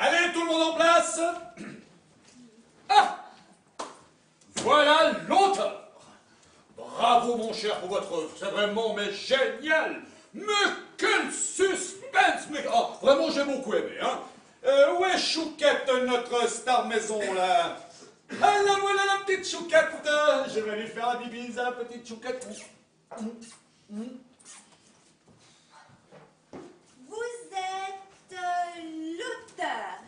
Allez, tout le monde en place. Ah, voilà l'auteur. Bravo, mon cher, pour votre œuvre. C'est vraiment, mais génial. Mais quel suspense. Mais, oh, vraiment, j'ai beaucoup aimé. Hein. Où est Chouquette, notre star maison, là? Ah, là, voilà la petite Chouquette. Je vais lui faire un bibise, hein, petite Chouquette. Vous êtes l'auteur.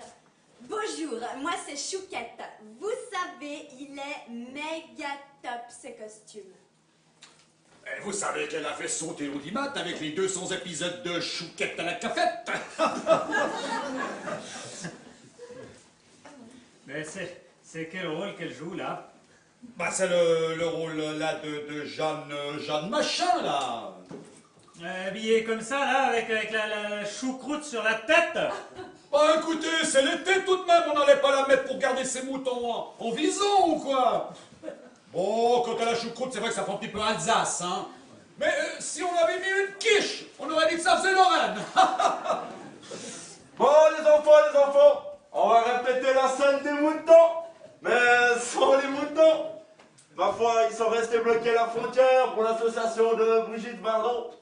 Bonjour, moi c'est Chouquette. Vous savez, il est méga top ce costume. Et vous savez qu'elle a fait sauter l'audimat avec les 200 épisodes de Chouquette à la cafette. Mais c'est quel rôle qu'elle joue là? Bah c'est le rôle là de Jeanne Machin là. Habillée comme ça là, avec la choucroute sur la tête? Bah écoutez, c'est l'été tout de même, on n'allait pas la mettre pour garder ses moutons en vison ou quoi? Bon, quant à la choucroute, c'est vrai que ça fait un petit peu Alsace, hein. Mais si on avait mis une quiche, on aurait dit que ça faisait Lorraine. Bon, les enfants, on va répéter la scène des moutons. Mais sans les moutons. Ma foi, ils sont restés bloqués à la frontière pour l'association de Brigitte Bardot.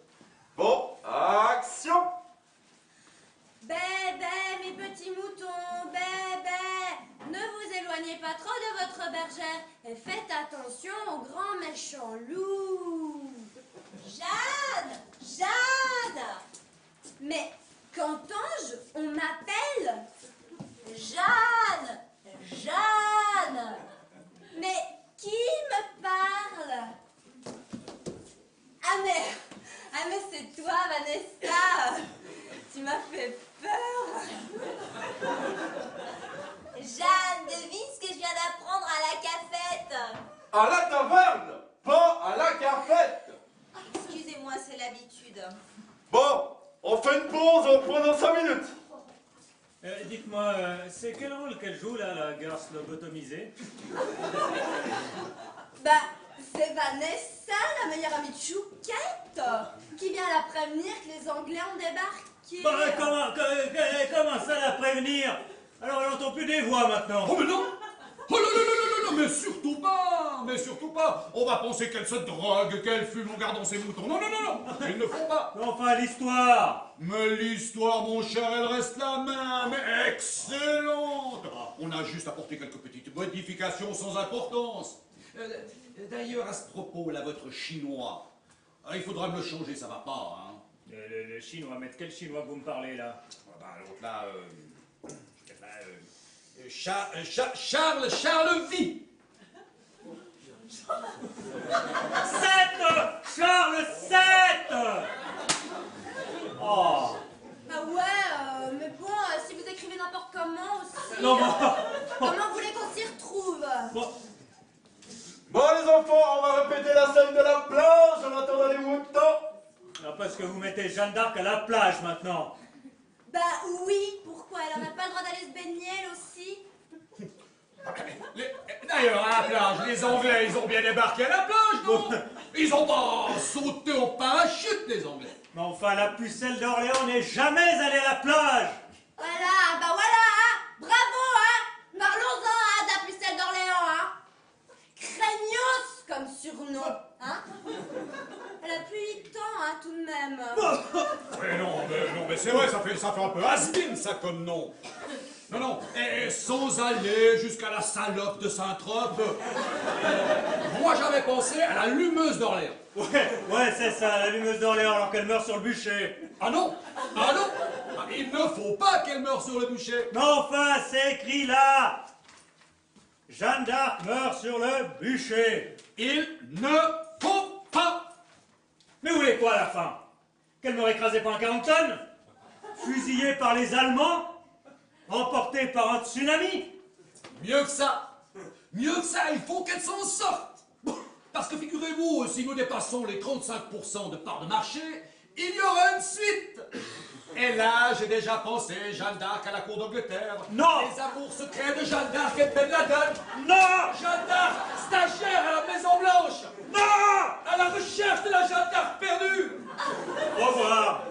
Bon, action. Bébé, mes petits moutons, bébé, ne vous éloignez pas trop de votre bergère et faites attention au grand méchant loup. Jeanne, Jeanne. Mais qu'entends-je? On m'appelle Jeanne, Jeanne. Mais qui me parle? Ah mais c'est toi, Vanessa. Tu m'as fait peur. Jeanne, devine ce que je viens d'apprendre à la cafette. À la taverne, pas à la cafette. Excusez-moi, c'est l'habitude. Bon, on fait une pause pendant 5 minutes. Dites-moi, c'est quel rôle qu'elle joue là, la garce lobotomisée? Bah, c'est Vanessa, la meilleure amie de Chouquette, qui vient la prévenir que les Anglais ont débarqué. Bah, comment ça la prévenir? Alors elle n'entend plus des voix maintenant. Oh mais non. Oh là, mais surtout pas. On va penser qu'elle se drogue, qu'elle fume en gardant ses moutons. Non, ils ne font pas. Enfin, l'histoire. Mais l'histoire, mon cher, elle reste la même, excellente. On a juste apporté quelques petites modifications sans importance. D'ailleurs, à ce propos, là, votre chinois, il faudra me le changer, ça va pas, hein. Le chinois, mais de quel chinois vous me parlez là? L'autre là, Charles Vie. Charles VII. Oh. Ah ouais, mais bon, si vous écrivez n'importe comment aussi... Non, comment vous voulez qu'on s'y retrouve? Bon, les enfants, on va répéter la scène de la plage en attendant les moutons. Non, parce que vous mettez Jeanne d'Arc à la plage maintenant. Bah oui, pourquoi? Elle n'a pas le droit d'aller se baigner, elle aussi? D'ailleurs, à la plage, les Anglais, ils ont bien débarqué à la plage, non? Ils ont pas sauté au parachute, les Anglais. Mais enfin, la pucelle d'Orléans n'est jamais allée à la plage. Voilà, bah voilà, hein. Bravo, hein. Parlons-en, hein, de la pucelle d'Orléans, hein. Craignos comme surnom, hein. Elle a plus 8 ans, hein, tout de même. Mais c'est vrai, ça fait un peu has-been, ça, comme nom. Non, et sans aller jusqu'à la salope de Saint-Trope, moi j'avais pensé à la lumeuse d'Orléans. Ouais, c'est ça, la lumeuse d'Orléans, alors qu'elle meurt sur le bûcher. Ah non, il ne faut pas qu'elle meure sur le bûcher. Mais enfin, c'est écrit là. Jeanne d'Arc meurt sur le bûcher. Il ne faut pas. Mais vous voulez quoi à la fin? Qu'elle meurt écrasée par un 40 tonnes? Fusillée par les Allemands? Emportée par un tsunami? Mieux que ça, il faut qu'elle s'en sorte. Parce que figurez-vous, si nous dépassons les 35% de part de marché, il y aura une suite. Et là, j'ai déjà pensé Jeanne d'Arc à la cour d'Angleterre. Non. Les amours secrets de Jeanne d'Arc et de Ben Laden. Non. Jeanne d'Arc, stagiaire à la Maison Blanche. Non. À la recherche de la Jeanne d'Arc perdue. Au revoir.